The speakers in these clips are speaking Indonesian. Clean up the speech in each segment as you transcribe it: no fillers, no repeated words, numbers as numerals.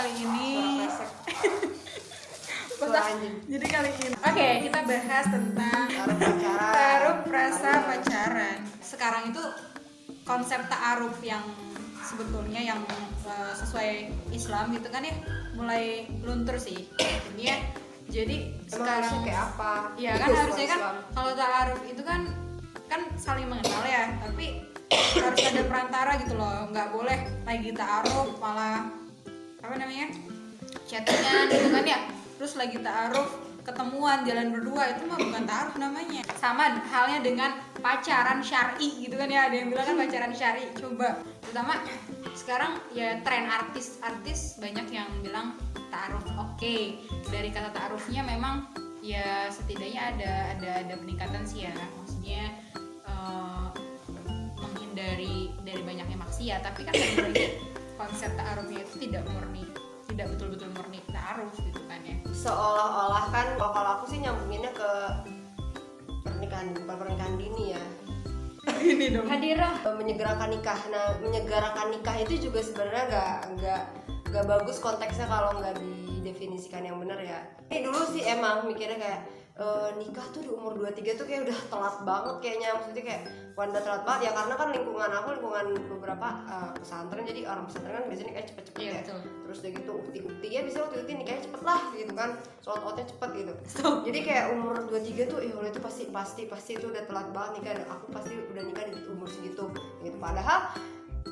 kali ini jadi kali ini kita bahas tentang ta'aruf rasa pacaran. Sekarang itu konsep ta'aruf yang sebetulnya yang sesuai Islam gitu kan ya mulai luntur sih ini ya. Jadi sekarang kayak apa? Ya kan harusnya kan kalau ta'aruf itu kan saling mengenal ya, tapi harus ada perantara gitu loh. Nggak boleh lagi ta'aruf malah chattingan gitu kan ya, terus lagi ta'aruf ketemuan jalan berdua, itu mah bukan ta'aruf namanya. Sama halnya dengan pacaran syar'i gitu kan ya, ada yang bilang kan pacaran syar'i. Coba terutama sekarang ya tren artis banyak yang bilang ta'aruf. Oke, dari kata ta'arufnya memang ya setidaknya ada peningkatan sih ya, maksudnya menghindari dari banyaknya maksiat. Tapi kan lagi konsep ta'arufnya itu tidak betul-betul murni ta'aruf gitu kan ya. Seolah-olah kan kalau aku sih nyambunginnya ke pernikahan dini ya. Ini dong. Hadirah menyegerakan nikah. Nah, menyegerakan nikah itu juga sebenarnya nggak bagus konteksnya kalau nggak didefinisikan yang benar ya. Ini dulu sih emang mikirnya kayak nikah tuh di umur 23 tuh kayak udah telat banget kayaknya, maksudnya kayak udah telat banget ya, karena kan lingkungan beberapa pesantren, jadi orang pesantren kan biasanya kayak cepet-cepet ya. Betul. Terus udah gitu ukti ya bisa ukti nikahnya cepet lah gitu kan, outnya cepet gitu. Jadi kayak umur 23 tuh oleh itu pasti itu udah telat banget nikah, aku pasti udah nikah di umur segitu gitu. Padahal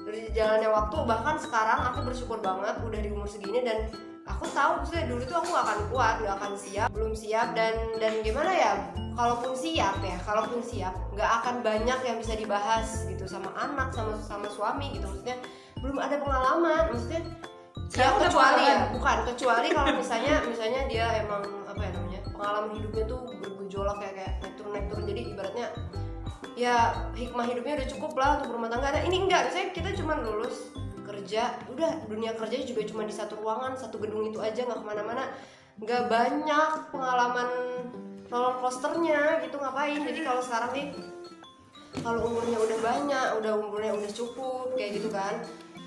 dari jalannya waktu, bahkan sekarang aku bersyukur banget udah di umur segini, dan aku tahu maksudnya dulu tuh aku gak akan kuat, gak akan siap, belum siap, dan gimana ya, kalaupun siap gak akan banyak yang bisa dibahas gitu sama anak, sama suami gitu, maksudnya belum ada pengalaman, maksudnya ya kecuali kalau misalnya dia emang pengalaman hidupnya tuh bergejolak kayak naik turun, jadi ibaratnya ya hikmah hidupnya udah cukup lah untuk berumah tangga. Nah ini enggak, misalnya kita cuma lulus kerja, udah dunia kerja juga cuma di satu ruangan, satu gedung itu aja, nggak kemana-mana, nggak banyak pengalaman roller coasternya gitu, ngapain. Jadi kalau sekarang nih, kalau umurnya udah banyak, umurnya udah cukup kayak gitu kan,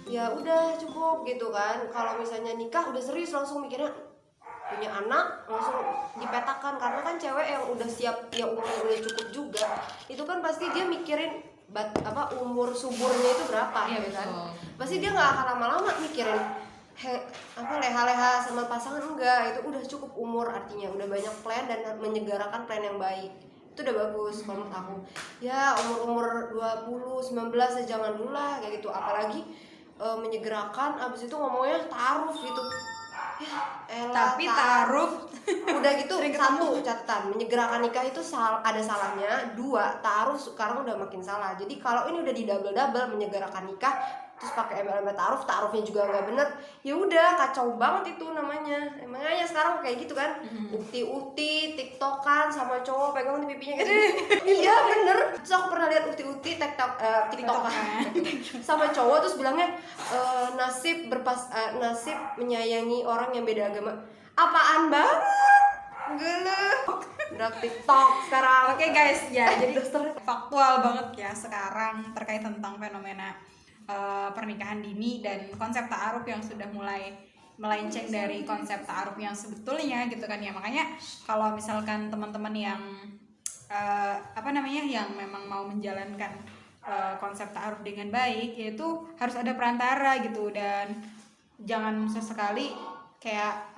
ya udah cukup gitu kan. Kalau misalnya nikah udah serius, langsung mikirnya punya anak, langsung dipetakan, karena kan cewek yang udah siap, yang umurnya udah cukup juga, itu kan pasti dia mikirin umur suburnya itu berapa ya kan. Pasti dia nggak akan lama-lama mikirin leha-leha sama pasangan, enggak, itu udah cukup umur, artinya udah banyak plan dan menyegarakan plan yang baik. Itu udah bagus kalau menurut aku. Ya umur 20, 19 ya jangan dulu lah kayak gitu, apalagi menyegerakan abis itu ngomongnya ta'aruf gitu. Tapi ta'aruf udah gitu, satu catatan, menyegerakan nikah itu ada salahnya. Dua, ta'aruf sekarang udah makin salah. Jadi kalau ini udah di double menyegerakan nikah terus pakai MLM ta'arufnya juga nggak bener, ya udah kacau banget itu namanya. Emangnya sekarang kayak gitu kan, ukti tiktokan sama cowok pegang di pipinya gitu. Iya bener. Terus aku pernah lihat ukti tiktokan sama cowok, terus bilangnya nasib menyayangi orang yang beda agama. Apaan banget, gelap udah TikTok sekarang. Oke guys, ya jadi faktual banget ya sekarang terkait tentang fenomena pernikahan dini dan konsep ta'aruf yang sudah mulai melenceng dari konsep ta'aruf yang sebetulnya gitu kan ya. Makanya kalau misalkan teman-teman yang yang memang mau menjalankan konsep ta'aruf dengan baik, yaitu harus ada perantara gitu, dan jangan sesekali kayak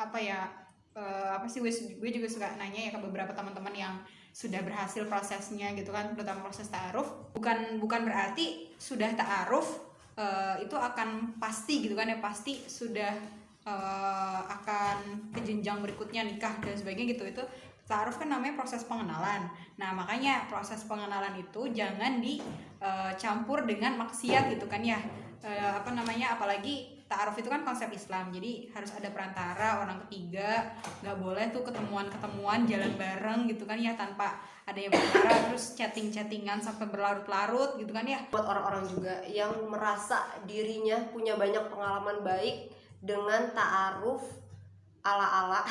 gue juga suka nanya ya ke beberapa teman-teman yang sudah berhasil prosesnya gitu kan, terutama proses ta'aruf. Bukan berarti sudah ta'aruf itu akan pasti gitu kan ya, pasti sudah akan ke jenjang berikutnya nikah dan sebagainya gitu. Itu ta'aruf kan namanya proses pengenalan. Nah makanya proses pengenalan itu jangan dicampur dengan maksiat gitu kan ya. Apalagi ta'aruf itu kan konsep Islam, jadi harus ada perantara, orang ketiga, nggak boleh tuh ketemuan jalan bareng gitu kan ya tanpa adanya perantara, terus chattingan sampai berlarut-larut gitu kan ya. Buat orang-orang juga yang merasa dirinya punya banyak pengalaman baik dengan ta'aruf ala-ala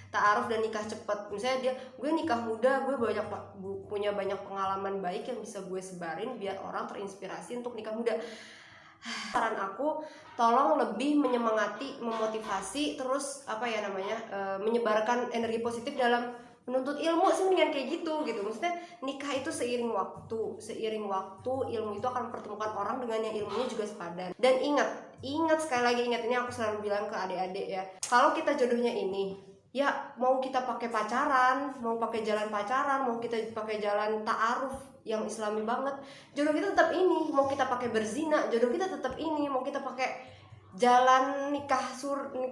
ta'aruf dan nikah cepat, misalnya gue nikah muda, gue punya banyak pengalaman baik yang bisa gue sebarin biar orang terinspirasi untuk nikah muda. Saran aku, tolong lebih menyemangati, memotivasi, terus menyebarkan energi positif dalam menuntut ilmu sih, mendingan kayak gitu. Maksudnya nikah itu seiring waktu ilmu itu akan mempertemukan orang dengan yang ilmunya juga sepadan. Dan ingat sekali lagi, ini aku selalu bilang ke adik-adik ya, kalau kita jodohnya ini, ya mau kita pakai pacaran, mau pakai jalan pacaran, mau kita pakai jalan ta'aruf yang islami banget, jodoh kita tetap ini. Mau kita pakai berzina, jodoh kita tetap ini. Mau kita pakai jalan nikah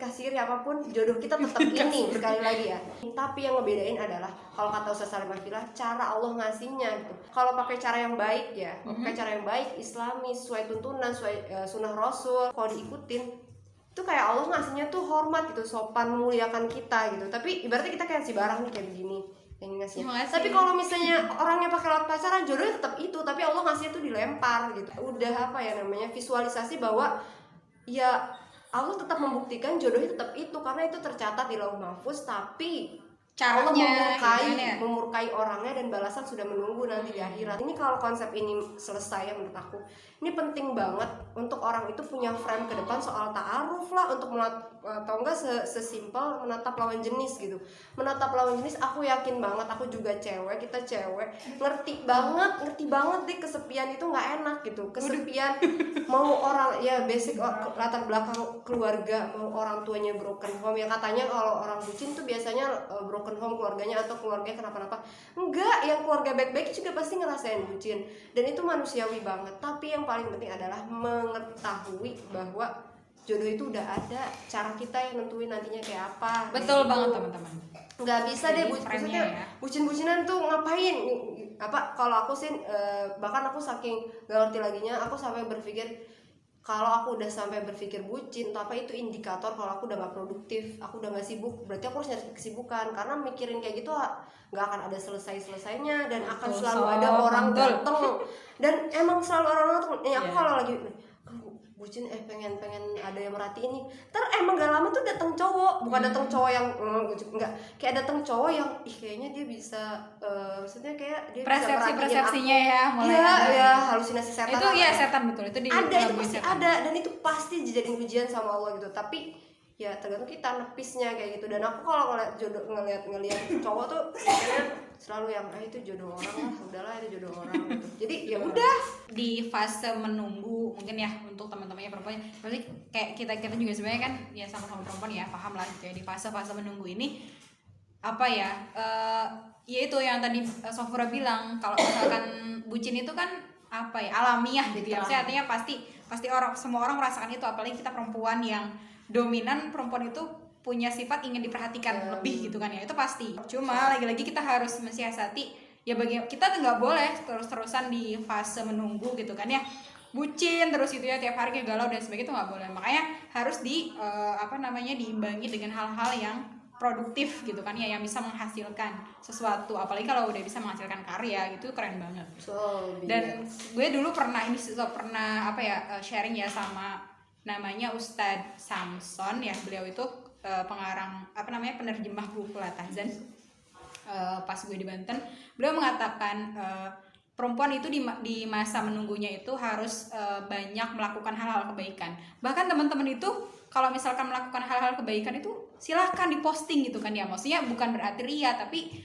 siri apapun, jodoh kita tetap ini. Sekali lagi ya, tapi yang ngebedain adalah, kalau kata Ustaz Salim Afilah, cara Allah ngasihnya gitu. Kalau pakai cara yang baik ya, pakai cara yang baik, islami, sesuai tuntunan, sesuai sunnah Rasul, kalau diikutin itu kayak Allah ngasihnya tuh hormat gitu, sopan, memuliakan kita gitu. Tapi ibaratnya kita kayak si barang nih, kayak begini yang ngasihnya. Tapi kalau misalnya orangnya pakai lewat pacaran, jodohnya tetap itu, tapi Allah ngasihnya tuh dilempar gitu. Udah visualisasi bahwa ya Allah tetap membuktikan jodohnya tetap itu, karena itu tercatat di Lauh Mahfuz. Tapi Caranya Allah memurkai orangnya, dan balasan sudah menunggu nanti di akhirat. Ini kalau konsep ini selesai ya, menurut aku ini penting banget untuk orang itu punya frame ke depan soal ta'aruf lah, untuk atau enggak sesimpel menatap lawan jenis gitu. Menatap lawan jenis, aku yakin banget, aku juga cewek, kita cewek ngerti banget deh, kesepian itu nggak enak gitu. Kesepian, mau orang ya basic latar belakang keluarga, mau orang tuanya broken home, ya katanya kalau orang bucin tuh biasanya broken home keluarganya, atau keluarganya kenapa-napa. Enggak, yang keluarga baik-baik juga pasti ngerasain bucin, dan itu manusiawi banget. Tapi yang paling penting adalah mengetahui bahwa jodoh itu udah ada, cara kita yang nentuin nantinya kayak apa. Betul banget teman-teman. Nggak bisa deh bucin-bucinan tuh ngapain. Kalau aku sih bahkan aku saking gak ngerti laginya, aku sampai berpikir, kalau aku udah sampai berpikir bucin atau apa, itu indikator kalau aku udah gak produktif, aku udah gak sibuk, berarti aku harus nyari kesibukan. Karena mikirin kayak gitu gak akan ada selesainya, dan akan selalu ada orang dateng. Dan emang selalu orang dateng. Aku kalau lagi bucin pengen ada yang merhatiin nih, emang gak lama tuh datang cowok, bukan datang cowok yang enggak, kayak datang cowok yang kayaknya dia bisa maksudnya kayak dia persepsinya ya, mulai halusinasi setan itu ya, setan betul itu itu pasti ada, dan itu pasti dijadiin ujian sama Allah gitu. Tapi ya tergantung kita nepisnya kayak gitu. Dan aku kalau ngeliat cowok tuh selalu yang itu jodoh orang lah, udahlah itu jodoh orang gitu. Jadi ya udah, di fase menunggu mungkin ya, untuk teman-temannya perempuan, berarti kayak kita juga sebenarnya kan ya sama-sama perempuan ya, paham lah gitu ya, di fase-fase menunggu ini ya itu yang tadi Sofura bilang, kalau misalkan bucin itu kan alamiah gitu ya, maksudnya artinya pasti semua orang merasakan itu, apalagi kita perempuan yang dominan, perempuan itu punya sifat ingin diperhatikan lebih gitu kan ya, itu pasti. Cuma lagi-lagi kita harus mensiasati ya, kita tuh nggak boleh terus-terusan di fase menunggu gitu kan ya, bucin terus itu ya, tiap hari galau dan sebagainya, itu nggak boleh. Makanya harus diimbangi dengan hal-hal yang produktif gitu kan ya, yang bisa menghasilkan sesuatu, apalagi kalau udah bisa menghasilkan karya gitu, keren banget. Dan gue dulu pernah sharing ya sama namanya Ustadz Samson ya, beliau itu pengarang penerjemah buku Latazan. Pas gue di Banten, beliau mengatakan perempuan itu di masa menunggunya itu harus banyak melakukan hal-hal kebaikan. Bahkan teman-teman itu kalau misalkan melakukan hal-hal kebaikan itu silahkan diposting gitu kan ya, maksudnya bukan berarti ria, tapi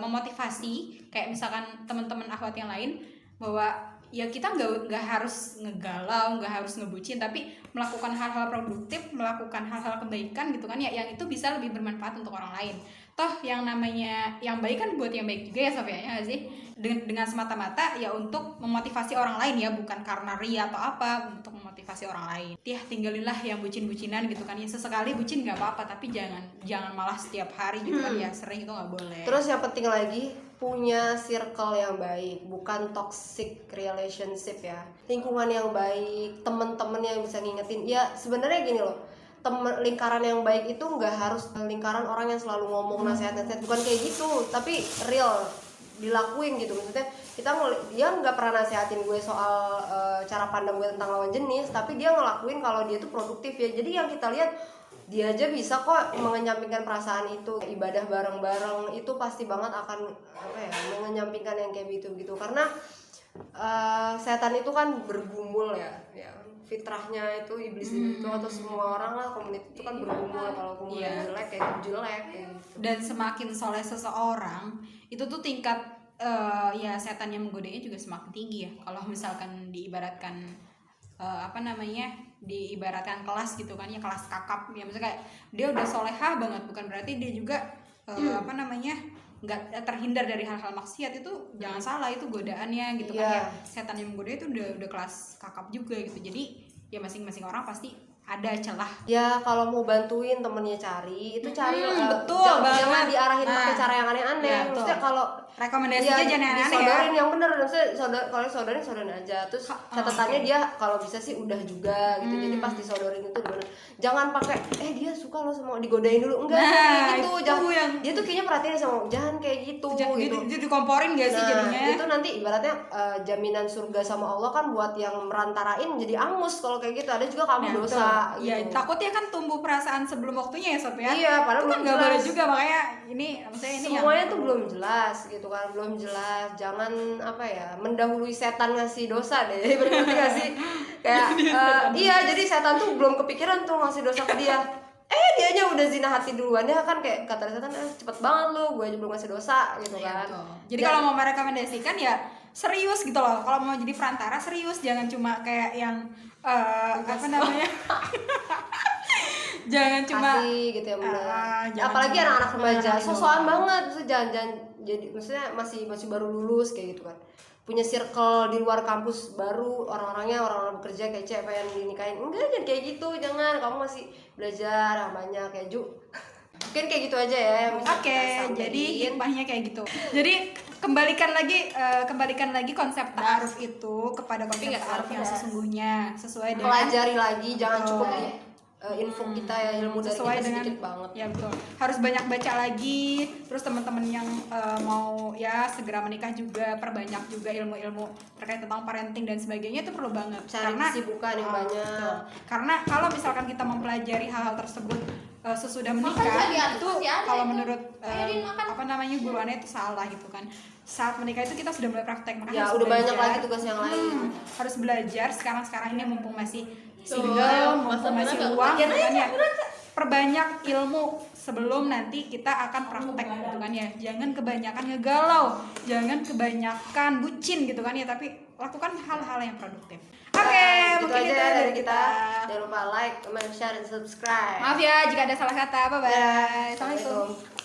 memotivasi kayak misalkan teman-teman akhwat yang lain, bahwa ya kita nggak harus ngegalau, nggak harus ngebucin, tapi melakukan hal-hal produktif, melakukan hal-hal kebaikan gitu kan ya, yang itu bisa lebih bermanfaat untuk orang lain. Toh yang namanya yang baik kan buat yang baik juga ya Sofia, ya nggak sih? Dengan semata-mata ya untuk memotivasi orang lain ya, bukan karena ria atau apa, untuk memotivasi orang lain. Ya tinggalinlah yang bucin-bucinan gitu kan ya, sesekali bucin nggak apa-apa, tapi jangan malah setiap hari gitu kan ya, sering itu nggak boleh. Terus yang penting lagi, punya circle yang baik, bukan toxic relationship ya, lingkungan yang baik, temen-temen yang bisa ngingetin. Ya sebenarnya gini loh, lingkaran yang baik itu nggak harus lingkaran orang yang selalu ngomong nasihat-nasihat, bukan kayak gitu, tapi real dilakuin gitu. Maksudnya dia nggak pernah nasihatin gue soal cara pandang gue tentang lawan jenis, tapi dia ngelakuin kalau dia tuh produktif ya. Jadi yang kita lihat, dia aja bisa kok mengenyampingkan perasaan itu. Ibadah bareng-bareng itu pasti banget akan mengenyampingkan yang kayak gitu. Karena setan itu kan bergumul ya, fitrahnya itu iblis itu atau semua orang lah komunitas itu kan bergumul, kalau kemudian jelek kayak jelek kayak gitu. Dan semakin soleh seseorang itu tuh tingkat ya setan yang menggodanya juga semakin tinggi ya. Kalau misalkan diibaratkan diibaratkan kelas gitu kan ya, kelas kakap ya, misalnya kayak dia udah solehah banget, bukan berarti dia juga nggak terhindar dari hal-hal maksiat. Itu jangan salah, itu godaannya gitu kan ya. Setan yang menggoda itu udah kelas kakap juga gitu. Jadi ya masing-masing orang pasti ada celah. Ya kalau mau bantuin temennya cari, itu cari betul jangan diarahin pakai cara yang aneh-aneh. Ya, maksudnya kalau rekomendasinya jangan aneh-aneh ya. Disodorin yang bener, maksudnya kalau sodorin aja. Terus catatannya dia kalau bisa sih udah juga gitu. Jadi pas disodorin itu bener. Jangan pakai dia suka lo sama, digodain dulu. Enggak kayak gitu. Dia tuh kayaknya perhatiin sama, jangan kayak gitu gitu. Dia dikomporin gak sih jadinya? Itu nanti ibaratnya jaminan surga sama Allah kan buat yang merantarain jadi angus kalau kayak gitu. Ada juga kamu dosa. Iya, gitu. takutnya kan tumbuh perasaan sebelum waktunya ya Sob ya. Iya, padahal itu kan nggak boleh juga, makanya maksudnya ini semuanya tuh belum jelas gitu kan, belum jelas. Jangan mendahului setan ngasih dosa deh, berarti nggak sih? Kayak jadi setan tuh belum kepikiran tuh ngasih dosa ke dia. Dianya udah zina hati duluan ya kan, kayak kata setan cepet banget lu, gue aja belum ngasih dosa gitu kan. Jadi kalau mau merekomendasikan ya serius gitu loh. Kalau mau jadi perantara serius, jangan cuma kayak yang jangan cuma kasih gitu ya benar. Apalagi anak-anak remaja sosokan banget, jangan jadi maksudnya masih baru lulus kayak gitu kan, punya circle di luar kampus baru, orang-orangnya orang-orang bekerja kayak cewek yang dinikahin. Enggak, jangan kayak gitu, jangan, kamu masih belajar yang banyak kayak mungkin kayak gitu aja ya. Oke, jadi hikmahnya kayak gitu. Jadi kembalikan lagi konsep ta'aruf itu kepada konsep ta'aruf yang sesungguhnya, sesuai dengan pelajari lagi, jangan cukup info kita ya, ilmu dari sesuai kita dengan sedikit banget. Ya betul. Harus banyak baca lagi. Terus teman-teman yang mau ya segera menikah juga perbanyak juga ilmu-ilmu terkait tentang parenting dan sebagainya, itu perlu banget. Karena kesibukan yang banyak. Betul. Karena kalau misalkan kita mempelajari hal-hal tersebut sesudah menikah, itu kalau menurut guru Ana itu salah gitu kan. Saat menikah itu kita sudah mulai praktek, makanya udah banyak lagi tugas yang lain. Harus belajar sekarang ini mumpung masih single, mumpung masih luang gitu kan ya. Perbanyak ilmu sebelum nanti kita akan praktek gitu kan ya. Jangan kebanyakan ngegalau, jangan kebanyakan bucin gitu kan ya, tapi lakukan hal-hal yang produktif. Oke, mungkin itu dari kita. Jangan lupa like, comment, share, dan subscribe. Maaf ya jika ada salah kata. Bye bye. Assalamualaikum.